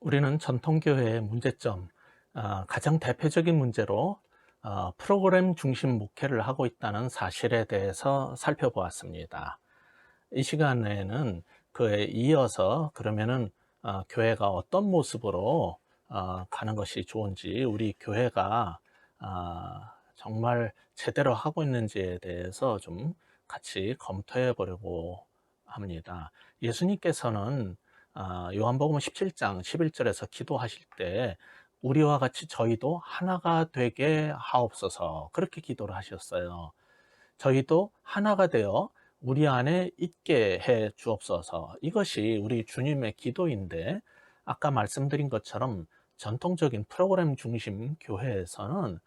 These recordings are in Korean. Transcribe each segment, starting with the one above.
우리는 전통교회의 문제점, 가장 대표적인 문제로 프로그램 중심 목회를 하고 있다는 사실에 대해서 살펴보았습니다. 이 시간에는 그에 이어서 그러면은 교회가 어떤 모습으로 가는 것이 좋은지, 우리 교회가 정말 제대로 하고 있는지에 대해서 좀 같이 검토해 보려고 합니다. 예수님께서는 요한복음 17장 11절에서 기도하실 때 우리와 같이 저희도 하나가 되게 하옵소서, 그렇게 기도를 하셨어요. 저희도 하나가 되어 우리 안에 있게 해 주옵소서. 이것이 우리 주님의 기도인데, 아까 말씀드린 것처럼 전통적인 프로그램 중심 교회에서는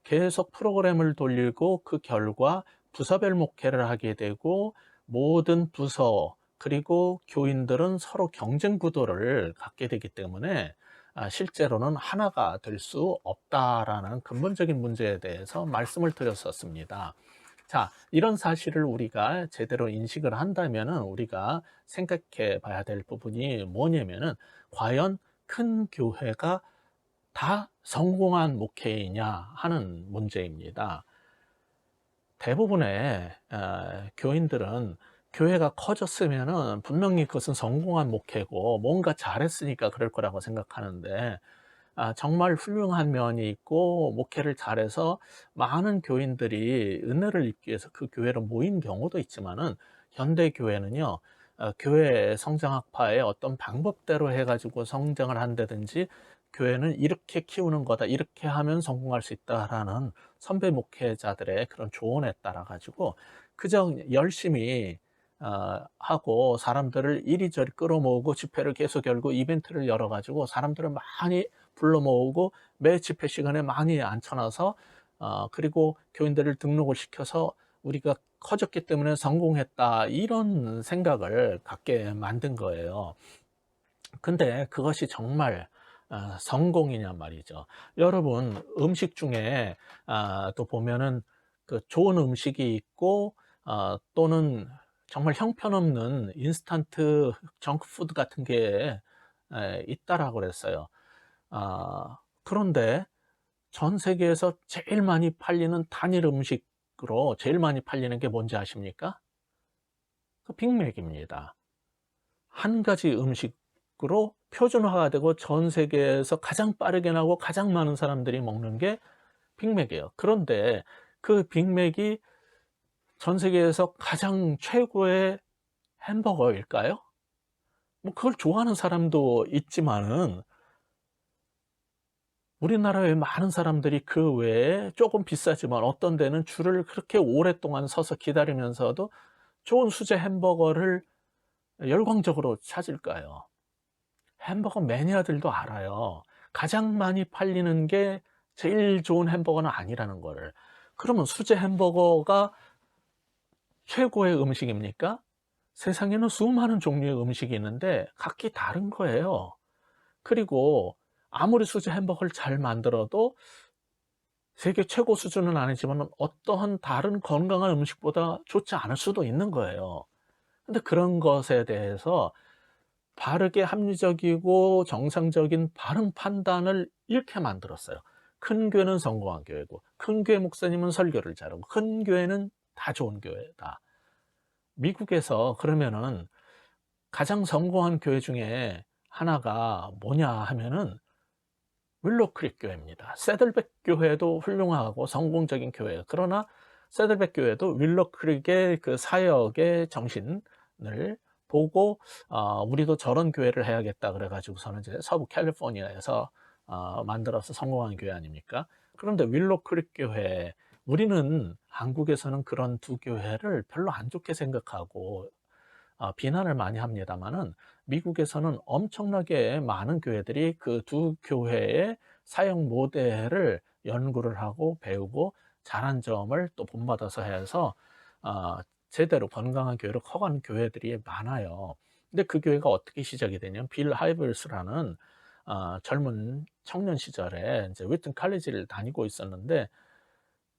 계속 프로그램을 돌리고 그 결과 부서별 목회를 하게 되고, 모든 부서 그리고 교인들은 서로 경쟁 구도를 갖게 되기 때문에 실제로는 하나가 될 수 없다라는 근본적인 문제에 대해서 말씀을 드렸었습니다. 자, 이런 사실을 우리가 제대로 인식을 한다면은 우리가 생각해 봐야 될 부분이 뭐냐면은, 과연 큰 교회가 다 성공한 목회이냐 하는 문제입니다. 대부분의 교인들은 교회가 커졌으면은 분명히 그것은 성공한 목회고 뭔가 잘했으니까 그럴 거라고 생각하는데, 정말 훌륭한 면이 있고 목회를 잘해서 많은 교인들이 은혜를 입기 위해서 그 교회로 모인 경우도 있지만은, 현대 교회는요, 교회 성장학파의 어떤 방법대로 해가지고 성장을 한다든지, 교회는 이렇게 키우는 거다, 이렇게 하면 성공할 수 있다라는 선배 목회자들의 그런 조언에 따라 가지고 그저 열심히 하고 사람들을 이리저리 끌어모으고 집회를 계속 열고 이벤트를 열어 가지고 사람들을 많이 불러 모으고 매 집회 시간에 많이 앉혀놔서, 그리고 교인들을 등록을 시켜서 우리가 커졌기 때문에 성공했다, 이런 생각을 갖게 만든 거예요. 근데 그것이 정말 성공이냐 말이죠. 여러분, 음식 중에 또 보면은 그 좋은 음식이 있고, 또는 정말 형편없는 인스턴트 정크푸드 같은 게 있다라고 그랬어요. 그런데 전 세계에서 제일 많이 팔리는 단일 음식으로 제일 많이 팔리는 게 뭔지 아십니까? 그 빅맥입니다. 한 가지 음식으로 표준화가 되고 전 세계에서 가장 빠르게 나고 가장 많은 사람들이 먹는 게 빅맥이에요. 그런데 그 빅맥이 전 세계에서 가장 최고의 햄버거일까요? 뭐 그걸 좋아하는 사람도 있지만은, 우리나라의 많은 사람들이 그 외에 조금 비싸지만 어떤 데는 줄을 그렇게 오랫동안 서서 기다리면서도 좋은 수제 햄버거를 열광적으로 찾을까요? 햄버거 매니아들도 알아요. 가장 많이 팔리는 게 제일 좋은 햄버거는 아니라는 거를. 그러면 수제 햄버거가 최고의 음식입니까? 세상에는 수많은 종류의 음식이 있는데 각기 다른 거예요. 그리고 아무리 수제 햄버거를 잘 만들어도 세계 최고 수준은 아니지만 어떠한 다른 건강한 음식보다 좋지 않을 수도 있는 거예요. 근데 그런 것에 대해서 바르게 합리적이고 정상적인 바른 판단을 이렇게 만들었어요. 큰 교회는 성공한 교회고, 큰 교회 목사님은 설교를 잘하고, 큰 교회는 다 좋은 교회다. 미국에서 그러면은 가장 성공한 교회 중에 하나가 뭐냐 하면은 윌로크릭 교회입니다. 세들백 교회도 훌륭하고 성공적인 교회예요. 그러나 세들백 교회도 윌로크릭의 그 사역의 정신을 보고 우리도 저런 교회를 해야겠다 그래가지고서는 이제 서부 캘리포니아에서 만들어서 성공한 교회 아닙니까? 그런데 윌로크릭 교회, 우리는 한국에서는 그런 두 교회를 별로 안 좋게 생각하고 비난을 많이 합니다만은, 미국에서는 엄청나게 많은 교회들이 그 두 교회의 사역 모델을 연구를 하고 배우고 잘한 점을 또 본받아서 해서 제대로 건강한 교회로 커가는 교회들이 많아요. 근데 그 교회가 어떻게 시작이 되냐면, 빌 하이블스라는 젊은 청년 시절에 이제 위튼 칼리지를 다니고 있었는데,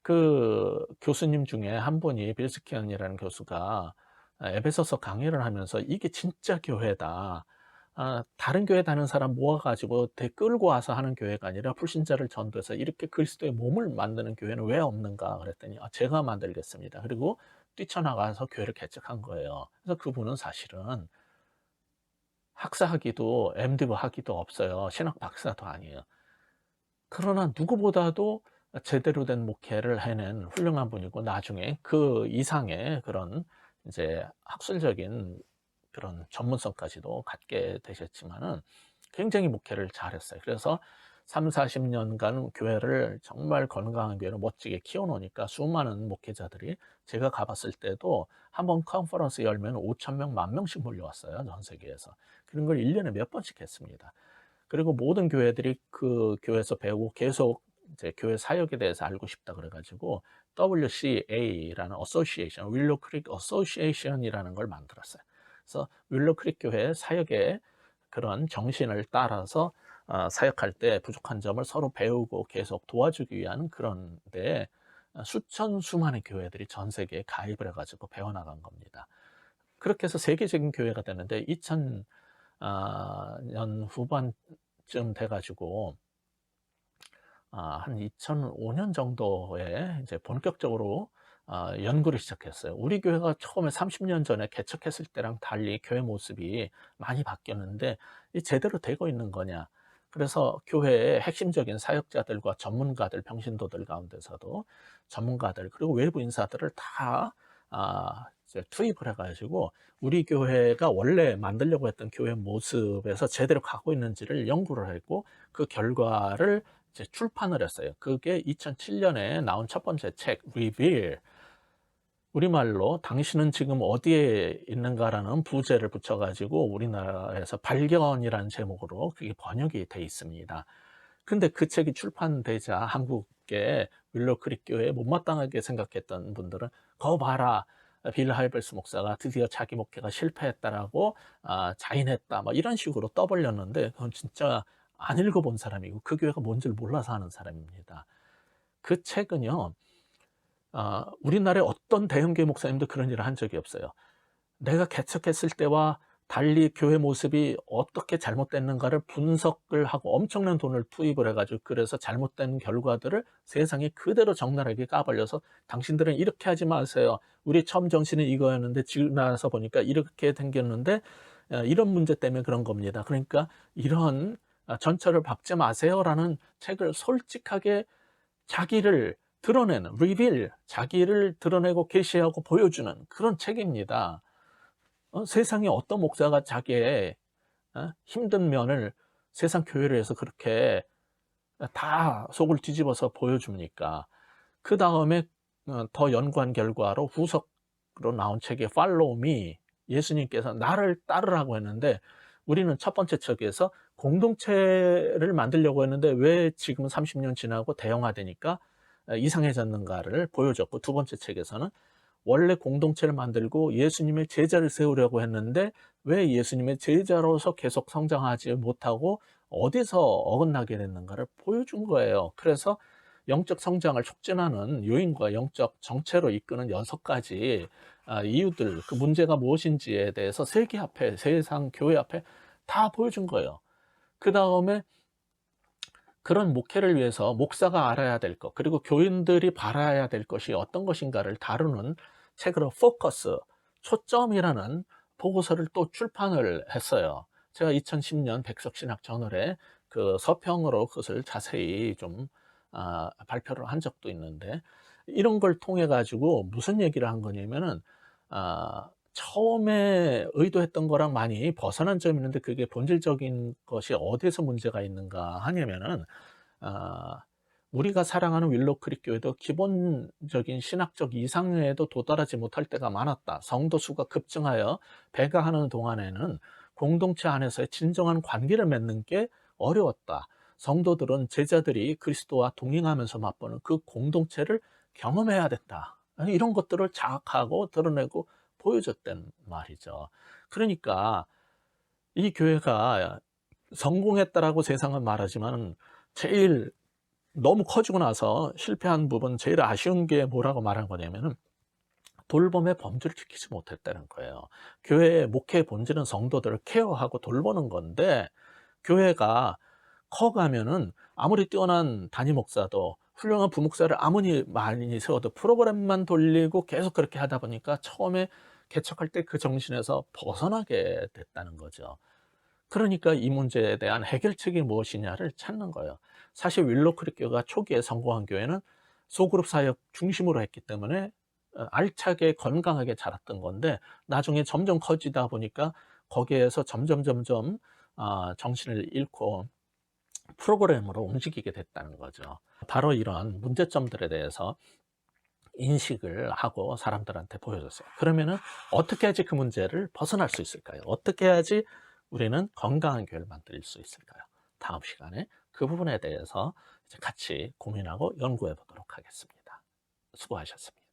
그 교수님 중에 한 분이 빌스키안이라는 교수가 에베소서 강의를 하면서 이게 진짜 교회다, 다른 교회 다니는 사람 모아 가지고 끌고 와서 하는 교회가 아니라 불신자를 전도해서 이렇게 그리스도의 몸을 만드는 교회는 왜 없는가 그랬더니 제가 만들겠습니다. 그리고 뛰쳐나가서 교회를 개척한 거예요. 그래서 그분은 사실은 학사 학위도 MDiv 학위도 없어요. 신학 박사도 아니에요. 그러나 누구보다도 제대로 된 목회를 해낸 훌륭한 분이고 나중에 그 이상의 그런 이제 학술적인 그런 전문성까지도 갖게 되셨지만은 굉장히 목회를 잘했어요. 그래서 30-40년간 교회를 정말 건강한 교회를 멋지게 키워놓으니까 수많은 목회자들이 제가 가봤을 때도 한번 컨퍼런스 열면 5,000명, 10,000명씩 몰려왔어요. 전 세계에서. 그런 걸 1년에 몇 번씩 했습니다. 그리고 모든 교회들이 그 교회에서 배우고 계속 이제 교회 사역에 대해서 알고 싶다 그래가지고 WCA라는 Association, 윌로 크릭 Association이라는 걸 만들었어요. 그래서 윌로 크릭 교회 사역의 그런 정신을 따라서 사역할 때 부족한 점을 서로 배우고 계속 도와주기 위한 그런데 수많은 교회들이 전 세계에 가입을 해가지고 배워나간 겁니다. 그렇게 해서 세계적인 교회가 되는데 2000년 후반쯤 돼가지고 한 2005년 정도에 이제 본격적으로 연구를 시작했어요. 우리 교회가 처음에 30년 전에 개척했을 때랑 달리 교회 모습이 많이 바뀌었는데 제대로 되고 있는 거냐. 그래서 교회의 핵심적인 사역자들과 전문가들, 평신도들 가운데서도 전문가들 그리고 외부 인사들을 다 이제 투입을 해가지고 우리 교회가 원래 만들려고 했던 교회 모습에서 제대로 가고 있는지를 연구를 했고 그 결과를 이제 출판을 했어요. 그게 2007년에 나온 첫 번째 책 Reveal, 우리말로 당신은 지금 어디에 있는가라는 부제를 붙여가지고 우리나라에서 발견이라는 제목으로 그게 번역이 돼 있습니다. 근데 그 책이 출판되자 한국의 윌로 크릭 교회에 못마땅하게 생각했던 분들은 거 봐라, 빌 하이벨스 목사가 드디어 자기 목회가 실패했다라고 자인했다 뭐 이런 식으로 떠벌렸는데 그건 진짜 안 읽어본 사람이고 그 교회가 뭔지를 몰라서 하는 사람입니다. 그 책은요, 우리나라의 어떤 대형교회 목사님도 그런 일을 한 적이 없어요. 내가 개척했을 때와 달리 교회 모습이 어떻게 잘못됐는가를 분석을 하고 엄청난 돈을 투입을 해가지고 그래서 잘못된 결과들을 세상에 그대로 적나라하게 까발려서 당신들은 이렇게 하지 마세요. 우리 처음 정신은 이거였는데 지금 나서 보니까 이렇게 생겼는데 이런 문제 때문에 그런 겁니다. 그러니까 이런 전철을 밟지 마세요라는 책을 솔직하게 자기를 드러내는 리빌, 자기를 드러내고 계시하고 보여주는 그런 책입니다. 세상에 어떤 목사가 자기의 힘든 면을 세상 교회를 해서 그렇게 다 속을 뒤집어서 보여줍니까? 그 다음에 더 연구한 결과로 후속으로 나온 책이 Follow Me, 예수님께서 나를 따르라고 했는데 우리는 첫 번째 책에서 공동체를 만들려고 했는데 왜 지금 30년 지나고 대형화되니까 이상해졌는가를 보여줬고, 두 번째 책에서는 원래 공동체를 만들고 예수님의 제자를 세우려고 했는데 왜 예수님의 제자로서 계속 성장하지 못하고 어디서 어긋나게 됐는가를 보여준 거예요. 그래서 영적 성장을 촉진하는 요인과 영적 정체로 이끄는 6가지 이유들, 그 문제가 무엇인지에 대해서 세계 앞에, 세상 교회 앞에 다 보여준 거예요. 그 다음에 그런 목회를 위해서 목사가 알아야 될 것, 그리고 교인들이 바라야 될 것이 어떤 것인가를 다루는 책으로 포커스, 초점이라는 보고서를 또 출판을 했어요. 제가 2010년 백석신학저널에 그 서평으로 그것을 자세히 좀 발표를 한 적도 있는데, 이런 걸 통해 가지고 무슨 얘기를 한 거냐면은 처음에 의도했던 거랑 많이 벗어난 점이 있는데 그게 본질적인 것이 어디에서 문제가 있는가 하냐면은 우리가 사랑하는 윌로 크릭 교회도 기본적인 신학적 이상에도 도달하지 못할 때가 많았다. 성도 수가 급증하여 배가하는 동안에는 공동체 안에서의 진정한 관계를 맺는 게 어려웠다. 성도들은 제자들이 그리스도와 동행하면서 맛보는 그 공동체를 경험해야 된다. 이런 것들을 자학하고 드러내고 보여줬단 말이죠. 그러니까 이 교회가 성공했다라고 세상은 말하지만 제일 너무 커지고 나서 실패한 부분, 제일 아쉬운 게 뭐라고 말한 거냐면은 돌봄의 범주를 지키지 못했다는 거예요. 교회의 목회의 본질은 성도들을 케어하고 돌보는 건데, 교회가 커가면은 아무리 뛰어난 담임 목사도, 훌륭한 부목사를 아무리 많이 세워도 프로그램만 돌리고 계속 그렇게 하다 보니까 처음에 개척할 때 그 정신에서 벗어나게 됐다는 거죠. 그러니까 이 문제에 대한 해결책이 무엇이냐를 찾는 거예요. 사실 윌로크릭 교회가 초기에 성공한 교회는 소그룹 사역 중심으로 했기 때문에 알차게 건강하게 자랐던 건데, 나중에 점점 커지다 보니까 거기에서 점점 정신을 잃고 프로그램으로 움직이게 됐다는 거죠. 바로 이런 문제점들에 대해서 인식을 하고 사람들한테 보여줬어요. 그러면은 어떻게 해야지 그 문제를 벗어날 수 있을까요? 어떻게 해야지 우리는 건강한 교회를 만들 수 있을까요? 다음 시간에 그 부분에 대해서 이제 같이 고민하고 연구해 보도록 하겠습니다. 수고하셨습니다.